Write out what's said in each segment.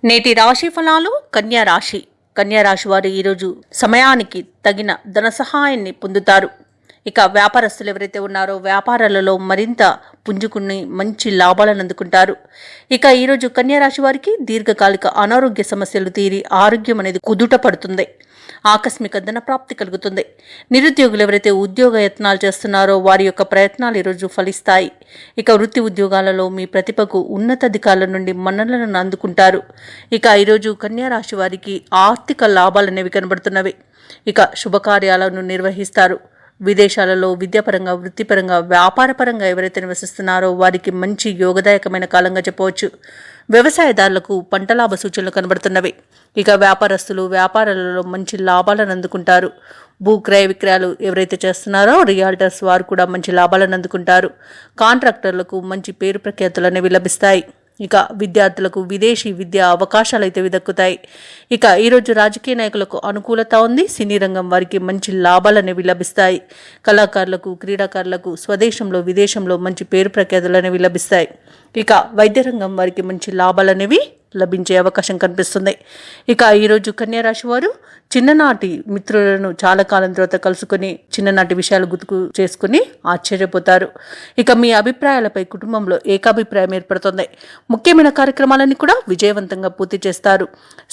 నేటి రాశి ఫలాలు కన్యా రాశి వారు ఈరోజు సమయానికి తగిన ధన సహాయాన్ని పొందుతారు. ఇక వ్యాపారస్తులు ఎవరైతే ఉన్నారో వ్యాపారాలలో మరింత పుంజుకుని మంచి లాభాలను అందుకుంటారు. ఇక ఈరోజు కన్యా రాశి వారికి దీర్ఘకాలిక అనారోగ్య సమస్యలు తీరి ఆరోగ్యం అనేది కుదుట పడుతుంది. ఆకస్మిక ధన ప్రాప్తి కలుగుతుంది. నిరుద్యోగులు ఎవరైతే ఉద్యోగ యత్నాలు చేస్తున్నారో వారి యొక్క ప్రయత్నాలు ఈరోజు ఫలిస్తాయి. ఇక వృత్తి ఉద్యోగాలలో మీ ప్రతిభకు ఉన్నతాధికారుల నుండి మన్ననలను అందుకుంటారు. ఇక ఈరోజు కన్యా రాశి వారికి ఆర్థిక లాభాలనేవి కనబడుతున్నవి. ఇక శుభకార్యాలను నిర్వహిస్తారు. విదేశాలలో విద్యాపరంగా, వృత్తిపరంగా, వ్యాపారపరంగా ఎవరైతే నివసిస్తున్నారో వారికి మంచి యోగదాయకమైన కాలంగా చెప్పవచ్చు. వ్యవసాయదారులకు పంట లాభ సూచనలు కనబడుతున్నవి. ఇక వ్యాపారస్తులు వ్యాపారాలలో మంచి లాభాలను అందుకుంటారు. భూ క్రయ విక్రయాలు ఎవరైతే చేస్తున్నారో రియాల్టర్స్ వారు కూడా మంచి లాభాలను అందుకుంటారు. కాంట్రాక్టర్లకు మంచి పేరు ప్రఖ్యాతులు అనేవి లభిస్తాయి. ఇక విద్యార్థులకు విదేశీ విద్యా అవకాశాలు అయితే దక్కుతాయి. ఇక ఈరోజు రాజకీయ నాయకులకు అనుకూలత ఉంది. సినీ రంగం వారికి మంచి లాభాలు అనేవి లభిస్తాయి. కళాకారులకు, క్రీడాకారులకు స్వదేశంలో విదేశంలో మంచి పేరు ప్రఖ్యాతులు అనేవి లభిస్తాయి. ఇక వైద్య రంగం వారికి మంచి లాభాలు అనేవి లభించే అవకాశం కనిపిస్తుంది. ఇక ఈరోజు కన్యా రాశి వారు చిన్ననాటి మిత్రులను చాలా కాలం తర్వాత కలుసుకొని చిన్ననాటి విషయాలు గుర్తు చేసుకుని ఆశ్చర్యపోతారు. ఇక మీ అభిప్రాయాలపై కుటుంబంలో ఏకాభిప్రాయం ఏర్పడుతుంది. ముఖ్యమైన కార్యక్రమాలన్నీ కూడా విజయవంతంగా పూర్తి చేస్తారు.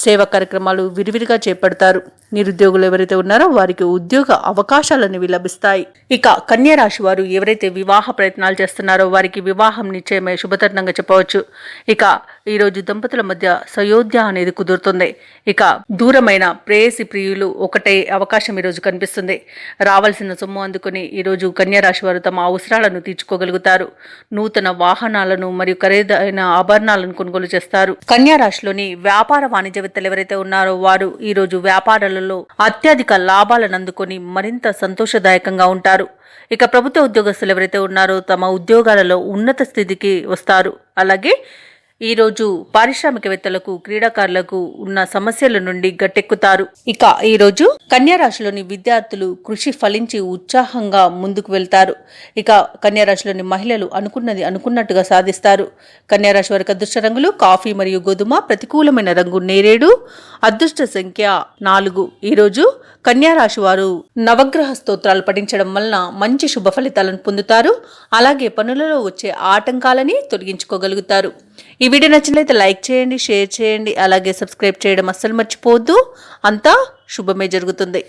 సేవా కార్యక్రమాలు విరివిరిగా చేపడతారు. నిరుద్యోగులు ఎవరైతే ఉన్నారో వారికి ఉద్యోగ అవకాశాలనేవి లభిస్తాయి. ఇక కన్యా రాశి వారు ఎవరైతే వివాహ ప్రయత్నాలు చేస్తున్నారో వారికి వివాహం నిశ్చయమే శుభతరుణంగా చెప్పవచ్చు. ఇక ఈరోజు దంపతుల మధ్య సయోధ్య అనేది కుదురుతుంది. ఇక దూరమైన ప్రేయసి ప్రియులు ఒకటే అవకాశం ఈరోజు కనిపిస్తుంది. రావాల్సిన సొమ్ము అందుకుని ఈరోజు కన్యా రాశి వారు తమ అవసరాలను తీర్చుకోగలుగుతారు. నూతన వాహనాలను మరియు ఖరీదైన ఆభరణాలను కొనుగోలు చేస్తారు. కన్యా రాశిలోని వ్యాపార వాణిజ్యవేత్తలు ఎవరైతే ఉన్నారో వారు ఈరోజు వ్యాపారాలలో అత్యధిక లాభాలను అందుకొని మరింత సంతోషదాయకంగా ఉంటారు. ఇక ప్రభుత్వ ఉద్యోగస్తులు ఎవరైతే ఉన్నారో తమ ఉద్యోగాలలో ఉన్నత స్థితికి వస్తారు. అలాగే ఈరోజు పారిశ్రామికవేత్తలకు, క్రీడాకారులకు ఉన్న సమస్యల నుండి గట్టెక్కుతారు. ఇక ఈరోజు కన్యా రాశిలోని విద్యార్థులు కృషి ఫలించి ఉత్సాహంగా ముందుకు వెళ్తారు. ఇక కన్యా రాశిలోని మహిళలు అనుకున్నది అనుకున్నట్టుగా సాధిస్తారు. కన్యా రాశి వారికి అదృష్ట రంగులు కాఫీ మరియు గోధుమ, ప్రతికూలమైన రంగు నేరేడు, అదృష్ట సంఖ్య 4. ఈరోజు కన్యా రాశి వారు నవగ్రహ స్తోత్రాలు పఠించడం వలన మంచి శుభ ఫలితాలను పొందుతారు. అలాగే పనులలో వచ్చే ఆటంకాలని తొలగించుకోగలుగుతారు. ఈ వీడియో నచ్చినట్లయితే లైక్ చేయండి, షేర్ చేయండి, అలాగే సబ్స్క్రైబ్ చేయడం అస్సలు మర్చిపోవద్దు. అంతా శుభమే జరుగుతుంది.